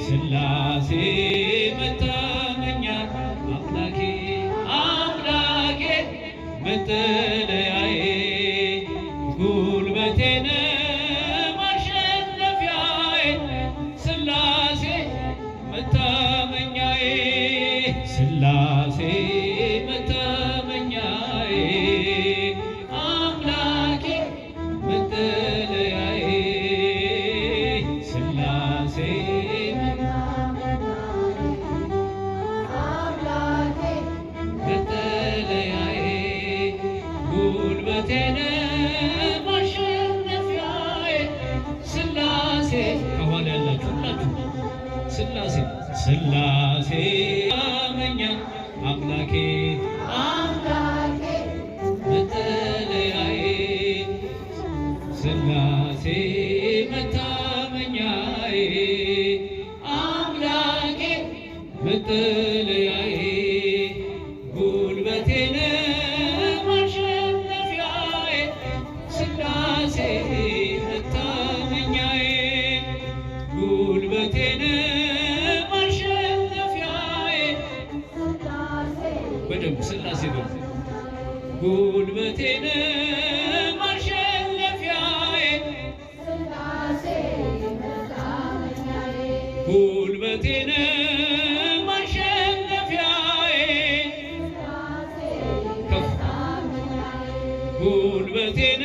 ስላሴ መታመኛ አምላኬ አምላኬ መጠለያዬ ጉልበቴን ማሸነፊያዬ ስላሴ መታመኛዬ ስላሴ መታመኛዬ አምላኬ መጠለያዬ ስላሴ መጠለያዬ ጉልበቴን ማሸነፊያዬ ስላሴ ከኋላ ያላችሁ ሁላችሁ ስላሴ ስላሴ መታመኛ አምላኬ አምላኬ መጠለያዬ ስላሴ መታመኛዬ አምላኬ መጠለያዬ ጉልበቴን ማሸነፊያዬ ስላሴ መታመኛዬ ጉልበቴን በደንብ ስላሴ በሉ ጉልበቴን ማሸነፊያዬ ስላሴ መታመኛዬ ጉልበቴን ማሸነፊያዬ ስላሴ መታመኛዬ ጉልበቴን